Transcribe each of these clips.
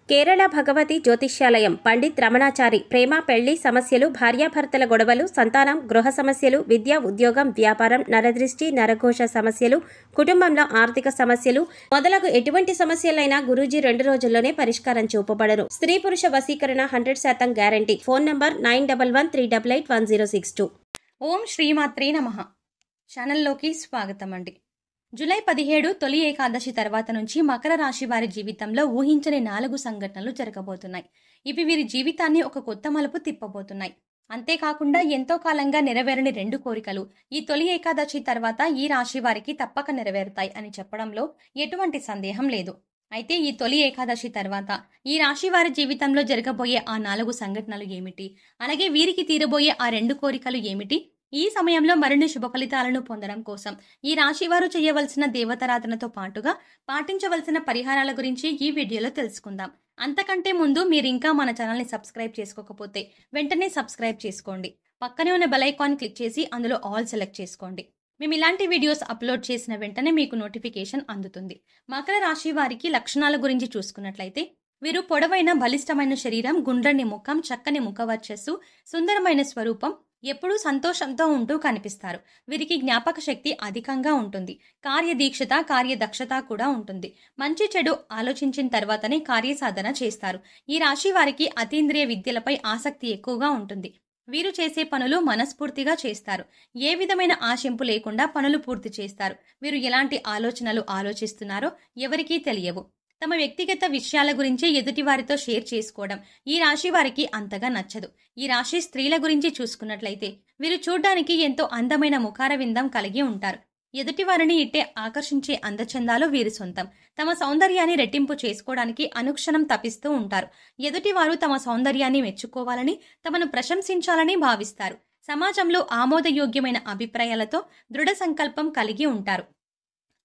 కేరళ భగవతి జ్యోతిష్యాలయం పండిత్ రమణాచారి ప్రేమ పెళ్లి సమస్యలు, భార్యాభర్తల గొడవలు, సంతానం, గృహ సమస్యలు, విద్య, ఉద్యోగం, వ్యాపారం, నరదృష్టి, నరఘోష సమస్యలు, కుటుంబంలో ఆర్థిక సమస్యలు మొదలగు ఎటువంటి సమస్యలైనా గురూజీ 2 రోజుల్లోనే పరిష్కారం చూపబడను. స్త్రీ పురుష వశీకరణ 100% గ్యారంటీ. Phone number 9113881062. ఓం శ్రీమాత్రే నమః. ఛానల్లోకి స్వాగతం అండి. జూలై 17 తొలి ఏకాదశి తర్వాత నుంచి మకర రాశి వారి జీవితంలో ఊహించని 4 సంఘటనలు జరగబోతున్నాయి. ఇవి వీరి జీవితాన్ని ఒక కొత్త మలుపు తిప్పబోతున్నాయి. అంతేకాకుండా ఎంతో కాలంగా నెరవేరని 2 కోరికలు ఈ తొలి ఏకాదశి తర్వాత ఈ రాశి వారికి తప్పక నెరవేరుతాయి అని చెప్పడంలో ఎటువంటి సందేహం లేదు. అయితే ఈ తొలి ఏకాదశి తర్వాత ఈ రాశి వారి జీవితంలో జరగబోయే ఆ 4 సంఘటనలు ఏమిటి, అలాగే వీరికి తీరబోయే ఆ 2 కోరికలు ఏమిటి, ఈ సమయంలో మరిన్ని శుభ ఫలితాలను పొందడం కోసం ఈ రాశి వారు చేయవలసిన దేవతారాధనతో పాటుగా పాటించవలసిన పరిహారాల గురించి ఈ వీడియోలో తెలుసుకుందాం. అంతకంటే ముందు మీరు ఇంకా మన ఛానల్ని సబ్స్క్రైబ్ చేసుకోకపోతే వెంటనే సబ్స్క్రైబ్ చేసుకోండి. పక్కనే ఉన్న బెల్ ఐకాన్ క్లిక్ చేసి అందులో ఆల్ సెలెక్ట్ చేసుకోండి. మేము ఇలాంటి వీడియోస్ అప్లోడ్ చేసిన వెంటనే మీకు నోటిఫికేషన్ అందుతుంది. మకర రాశి వారికి లక్షణాల గురించి చూసుకున్నట్లయితే వీరు పొడవైన బలిష్టమైన శరీరం, గుండ్రని ముఖం, చక్కని ముఖవర్చస్సు, సుందరమైన స్వరూపం, ఎప్పుడూ సంతోషంతో ఉంటూ కనిపిస్తారు. వీరికి జ్ఞాపక శక్తి అధికంగా ఉంటుంది. కార్యదీక్షత, కార్యదక్షత కూడా ఉంటుంది. మంచి చెడు ఆలోచించిన తర్వాతనే కార్యసాధన చేస్తారు. ఈ రాశి వారికి అతీంద్రియ విద్యలపై ఆసక్తి ఎక్కువగా ఉంటుంది. వీరు చేసే పనులు మనస్ఫూర్తిగా చేస్తారు. ఏ విధమైన ఆశింపు లేకుండా పనులు పూర్తి చేస్తారు. వీరు ఎలాంటి ఆలోచనలు ఆలోచిస్తున్నారో ఎవరికీ తెలియవు. తమ వ్యక్తిగత విషయాల గురించి ఎదుటి వారితో షేర్ చేసుకోవడం ఈ రాశి వారికి అంతగా నచ్చదు. ఈ రాశి స్త్రీల గురించి చూసుకున్నట్లయితే వీరు చూడ్డానికి ఎంతో అందమైన ముఖార విందం కలిగి ఉంటారు. ఎదుటి వారిని ఇట్టే ఆకర్షించే అందచందాలు వీరి సొంతం. తమ సౌందర్యాన్ని రెట్టింపు చేసుకోవడానికి అనుక్షణం తపిస్తూ ఉంటారు. ఎదుటి వారు తమ సౌందర్యాన్ని మెచ్చుకోవాలని, తమను ప్రశంసించాలని భావిస్తారు. సమాజంలో ఆమోదయోగ్యమైన అభిప్రాయాలతో దృఢ సంకల్పం కలిగి ఉంటారు.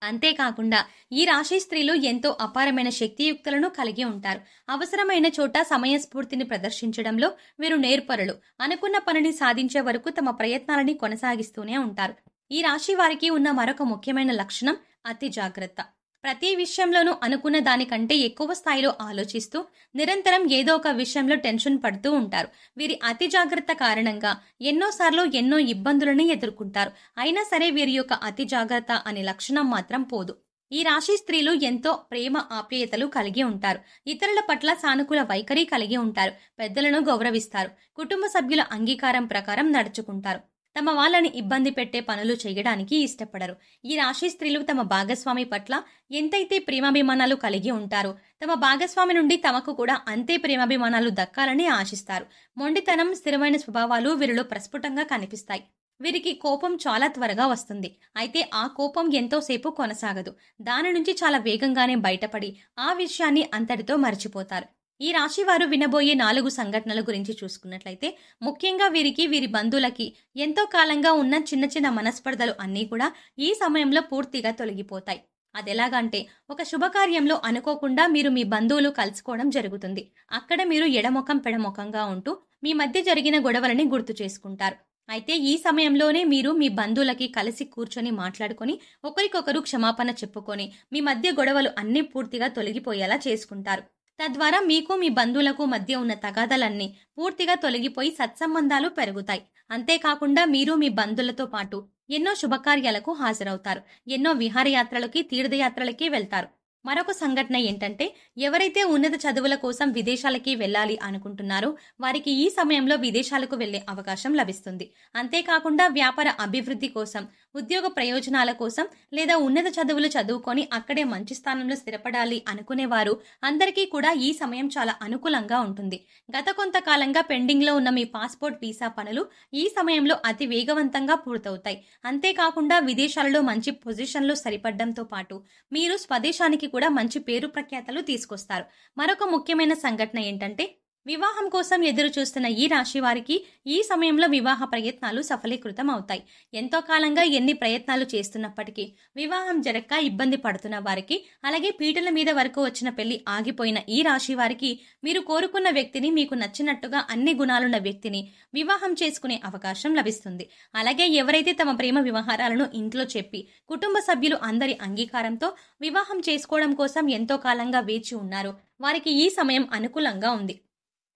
అంతేకాకుండా ఈ రాశి స్త్రీలు ఎంతో అపారమైన శక్తియుక్తులను కలిగి ఉంటారు. అవసరమైన చోట సమయస్ఫూర్తిని ప్రదర్శించడంలో వీరు నేర్పరులు. అనుకున్న పనిని సాధించే వరకు తమ ప్రయత్నాలని కొనసాగిస్తూనే ఉంటారు. ఈ రాశి వారికి ఉన్న మరొక ముఖ్యమైన లక్షణం అతి జాగ్రత్త. ప్రతి విషయంలోనూ అనుకున్న దానికంటే ఎక్కువ స్థాయిలో ఆలోచిస్తూ నిరంతరం ఏదో ఒక విషయంలో టెన్షన్ పడుతూ ఉంటారు. వీరి అతి జాగ్రత్త కారణంగా ఎన్నోసార్లు ఎన్నో ఇబ్బందులను ఎదుర్కొంటారు. అయినా సరే వీరి యొక్క అతి జాగ్రత్త అనే లక్షణం మాత్రం పోదు. ఈ రాశి స్త్రీలు ఎంతో ప్రేమ ఆప్యాయతలు కలిగి ఉంటారు. ఇతరుల పట్ల సానుకూల వైఖరి కలిగి ఉంటారు. పెద్దలను గౌరవిస్తారు. కుటుంబ సభ్యుల అంగీకారం ప్రకారం నడుచుకుంటారు. తమ వాళ్ళని ఇబ్బంది పెట్టే పనులు చేయడానికి ఇష్టపడరు. ఈ రాశి స్త్రీలు తమ భాగస్వామి పట్ల ఎంతైతే ప్రేమాభిమానాలు కలిగి ఉంటారో తమ భాగస్వామి నుండి తమకు కూడా అంతే ప్రేమాభిమానాలు దక్కాలని ఆశిస్తారు. మొండితనం, స్థిరమైన స్వభావాలు వీరిలో ప్రస్ఫుటంగా కనిపిస్తాయి. వీరికి కోపం చాలా త్వరగా వస్తుంది. అయితే ఆ కోపం ఎంతోసేపు కొనసాగదు. దాని నుంచి చాలా వేగంగానే బయటపడి ఆ విషయాన్ని అంతటితో మర్చిపోతారు. ఈ రాశి వారు వినబోయే 4 సంఘటనల గురించి చూసుకున్నట్లయితే ముఖ్యంగా వీరికి, వీరి బంధువులకి ఎంతో కాలంగా ఉన్న చిన్న చిన్న మనస్పర్ధలు అన్నీ కూడా ఈ సమయంలో పూర్తిగా తొలగిపోతాయి. అదెలాగంటే ఒక శుభకార్యంలో అనుకోకుండా మీరు మీ బంధువులు కలుసుకోవడం జరుగుతుంది. అక్కడ మీరు ఎడముఖం పెడముఖంగా ఉంటూ మీ మధ్య జరిగిన గొడవలని గుర్తు చేసుకుంటారు. అయితే ఈ సమయంలోనే మీరు మీ బంధువులకి కలిసి కూర్చొని మాట్లాడుకొని ఒకరికొకరు క్షమాపణ చెప్పుకొని మీ మధ్య గొడవలు అన్నీ పూర్తిగా తొలగిపోయేలా చేసుకుంటారు. తద్వారా మీకు మీ బంధువులకు మధ్య ఉన్న తగాదాలన్నీ పూర్తిగా తొలగిపోయి సత్సంబంధాలు పెరుగుతాయి. అంతేకాకుండా మీరు మీ బంధువులతో పాటు ఎన్నో శుభకార్యాలకు హాజరవుతారు. ఎన్నో విహారయాత్రలకి, తీర్థయాత్రలకి వెళ్తారు. మరొక సంఘటన ఏంటంటే ఎవరైతే ఉన్నత చదువుల కోసం విదేశాలకి వెళ్ళాలి అనుకుంటున్నారో వారికి ఈ సమయంలో విదేశాలకు వెళ్లే అవకాశం లభిస్తుంది. అంతేకాకుండా వ్యాపార అభివృద్ధి కోసం, ఉద్యోగ ప్రయోజనాల కోసం లేదా ఉన్నత చదువులు చదువుకొని అక్కడే మంచి స్థానంలో స్థిరపడాలి అనుకునేవారు అందరికీ కూడా ఈ సమయం చాలా అనుకూలంగా ఉంటుంది. గత కొంతకాలంగా పెండింగ్ లో ఉన్న మీ పాస్పోర్ట్, వీసా పనులు ఈ సమయంలో అతి వేగవంతంగా పూర్తవుతాయి. అంతేకాకుండా విదేశాలలో మంచి పొజిషన్లో సరిపడడంతో పాటు మీరు స్వదేశానికి కూడా మంచి పేరు ప్రఖ్యాతలు తీసుకొస్తారు. మరొక ముఖ్యమైన సంఘటన ఏంటంటే వివాహం కోసం ఎదురు చూస్తున్న ఈ రాశి వారికి ఈ సమయంలో వివాహ ప్రయత్నాలు సఫలీకృతం అవుతాయి. ఎంతో కాలంగా ఎన్ని ప్రయత్నాలు చేస్తున్నప్పటికీ వివాహం జరగక ఇబ్బంది పడుతున్న వారికి, అలాగే పీటల మీద వరకు వచ్చిన పెళ్లి ఆగిపోయిన ఈ రాశి వారికి మీరు కోరుకున్న వ్యక్తిని, మీకు నచ్చినట్టుగా అన్ని గుణాలున్న వ్యక్తిని వివాహం చేసుకునే అవకాశం లభిస్తుంది. అలాగే ఎవరైతే తమ ప్రేమ వ్యవహారాలను ఇంట్లో చెప్పి కుటుంబ సభ్యులు అందరి అంగీకారంతో వివాహం చేసుకోవడం కోసం ఎంతో కాలంగా వేచి ఉన్నారో వారికి ఈ సమయం అనుకూలంగా ఉంది.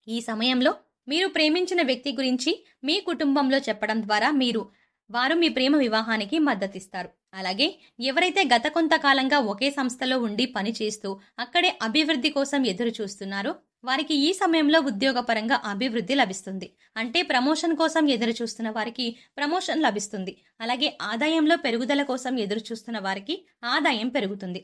ఈ సమయంలో మీరు ప్రేమించిన వ్యక్తి గురించి మీ కుటుంబంలో చెప్పడం ద్వారా వారు మీ ప్రేమ వివాహానికి మద్దతిస్తారు. అలాగే ఎవరైతే గత కొంతకాలంగా ఒకే సంస్థలో ఉండి పనిచేస్తూ అక్కడే అభివృద్ధి కోసం ఎదురు చూస్తున్నారో వారికి ఈ సమయంలో ఉద్యోగపరంగా అభివృద్ధి లభిస్తుంది. అంటే ప్రమోషన్ కోసం ఎదురు చూస్తున్న వారికి ప్రమోషన్ లభిస్తుంది. అలాగే ఆదాయంలో పెరుగుదల కోసం ఎదురు చూస్తున్న వారికి ఆదాయం పెరుగుతుంది.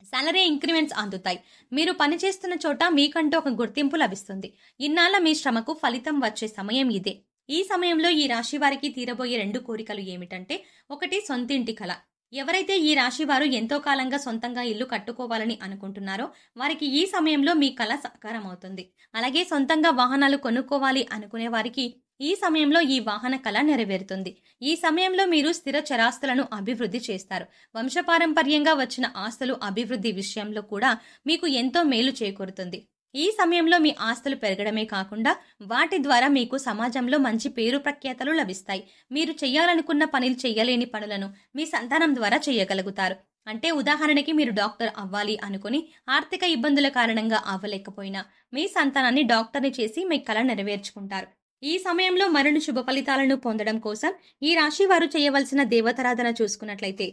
సాలరీ ఇంక్రిమెంట్స్ అందుతాయి. మీరు పనిచేస్తున్న చోట మీకంటూ ఒక గుర్తింపు లభిస్తుంది. ఇన్నాళ్ల మీ శ్రమకు ఫలితం వచ్చే సమయం ఇదే. ఈ సమయంలో ఈ రాశి వారికి తీరబోయే 2 కోరికలు ఏమిటంటే, ఒకటి సొంతింటి కల. ఎవరైతే ఈ రాశి వారు ఎంతో కాలంగా సొంతంగా ఇల్లు కట్టుకోవాలని అనుకుంటున్నారో వారికి ఈ సమయంలో మీ కల సాకారం అవుతుంది. అలాగే సొంతంగా వాహనాలు కొనుక్కోవాలి అనుకునే వారికి ఈ సమయంలో ఈ వాహన కళ నెరవేరుతుంది. ఈ సమయంలో మీరు స్థిర చరాస్తులను అభివృద్ధి చేస్తారు. వంశపారంపర్యంగా వచ్చిన ఆస్తులు అభివృద్ధి విషయంలో కూడా మీకు ఎంతో మేలు చేకూరుతుంది. ఈ సమయంలో మీ ఆస్తులు పెరగడమే కాకుండా వాటి ద్వారా మీకు సమాజంలో మంచి పేరు ప్రఖ్యాతలు లభిస్తాయి. మీరు చేయాలనుకున్న పనులు చేయలేని పనులను మీ సంతానం ద్వారా చేయగలుగుతారు. అంటే ఉదాహరణకి మీరు డాక్టర్ అవ్వాలి అనుకుని ఆర్థిక ఇబ్బందుల కారణంగా అవ్వలేకపోయినా మీ సంతానాన్ని డాక్టర్ని చేసి మీ కల నెరవేర్చుకుంటారు. ఈ సమయంలో మరిన్ని శుభ ఫలితాలను పొందడం కోసం ఈ రాశి వారు చేయవలసిన దేవతారాధన చూసుకున్నట్లయితే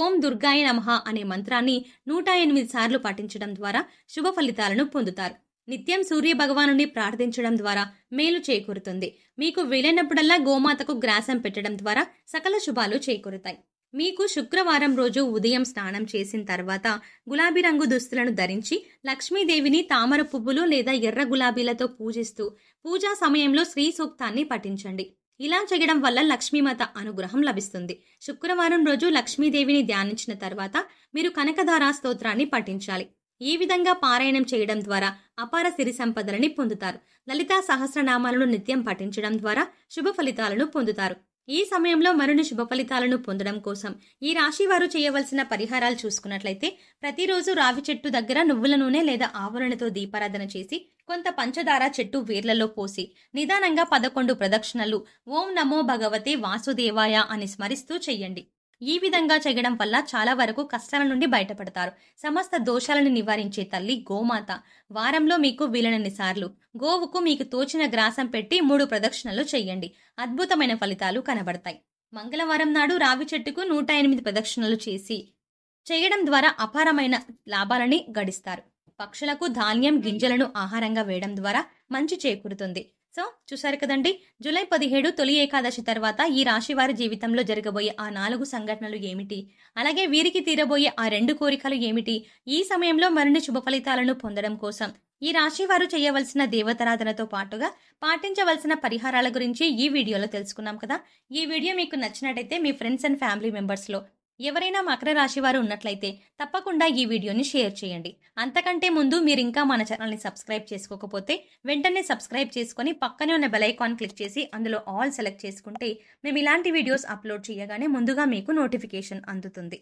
ఓం దుర్గాయ నమః అనే మంత్రాన్ని 108 సార్లు పఠించడం ద్వారా శుభ ఫలితాలను పొందుతారు. నిత్యం సూర్య భగవానుని ప్రార్థించడం ద్వారా మేలు చేకూరుతుంది. మీకు వీలైనప్పుడల్లా గోమాతకు గ్రాసం పెట్టడం ద్వారా సకల శుభాలు చేకూరుతాయి. మీకు శుక్రవారం రోజు ఉదయం స్నానం చేసిన తర్వాత గులాబీ రంగు దుస్తులను ధరించి లక్ష్మీదేవిని తామర పువ్వులు లేదా ఎర్ర గులాబీలతో పూజిస్తూ పూజా సమయంలో శ్రీ సూక్తాన్ని పఠించండి. ఇలా చేయడం వల్ల లక్ష్మీమాత అనుగ్రహం లభిస్తుంది. శుక్రవారం రోజు లక్ష్మీదేవిని ధ్యానించిన తర్వాత మీరు కనకధారా స్తోత్రాన్ని పఠించాలి. ఈ విధంగా పారాయణం చేయడం ద్వారా అపార సిరి సంపదలని పొందుతారు. లలితా సహస్రనామాలను నిత్యం పఠించడం ద్వారా శుభ ఫలితాలను పొందుతారు. ఈ సమయంలో మరిన్ని శుభ ఫలితాలను పొందడం కోసం ఈ రాశి వారు చేయవలసిన పరిహారాలు చూసుకున్నట్లయితే ప్రతిరోజు రావి చెట్టు దగ్గర నువ్వుల నూనె లేదా ఆవరణతో దీపారాధన చేసి కొంత పంచదార చెట్టు వేర్లలో పోసి నిదానంగా 11 ప్రదక్షిణలు ఓం నమో భగవతే వాసుదేవాయ అని స్మరిస్తూ చెయ్యండి. ఈ విధంగా చేయడం వల్ల చాలా వరకు కష్టాల నుండి బయటపడతారు. సమస్త దోషాలను నివారించే తల్లి గోమాత వారంలో మీకు వీలైనన్ని సార్లు గోవుకు మీకు తోచిన గ్రాసం పెట్టి 3 ప్రదక్షిణలు చెయ్యండి. అద్భుతమైన ఫలితాలు కనబడతాయి. మంగళవారం నాడు రావి చెట్టుకు 108 ప్రదక్షిణలు చేయడం ద్వారా అపారమైన లాభాలని గడిస్తారు. పక్షులకు ధాన్యం గింజలను ఆహారంగా వేయడం ద్వారా మంచి చేకూరుతుంది. సో చూసారు కదండి, జూలై 17 తొలి ఏకాదశి తర్వాత ఈ రాశి వారి జీవితంలో జరగబోయే ఆ 4 సంఘటనలు ఏమిటి, అలాగే వీరికి తీరబోయే ఆ 2 కోరికలు ఏమిటి, ఈ సమయంలో మరిన్ని శుభ ఫలితాలను పొందడం కోసం ఈ రాశి వారు చేయవలసిన దేవతారాధనతో పాటుగా పాటించవలసిన పరిహారాల గురించి ఈ వీడియోలో తెలుసుకున్నాం కదా. ఈ వీడియో మీకు నచ్చినట్టయితే మీ ఫ్రెండ్స్ అండ్ ఫ్యామిలీ మెంబర్స్లో ఎవరైనా మకర రాశి వారు ఉన్నట్లయితే తప్పకుండా ఈ వీడియోని షేర్ చేయండి. అంతకంటే ముందు మీరు ఇంకా మన ఛానల్ని సబ్స్క్రైబ్ చేసుకోకపోతే వెంటనే సబ్స్క్రైబ్ చేసుకొని పక్కనే ఉన్న బెల్ ఐకాన్ క్లిక్ చేసి అందులో ఆల్ సెలెక్ట్ చేసుకుంటే మేము ఇలాంటి వీడియోస్ అప్లోడ్ చేయగానే ముందుగా మీకు నోటిఫికేషన్ అందుతుంది.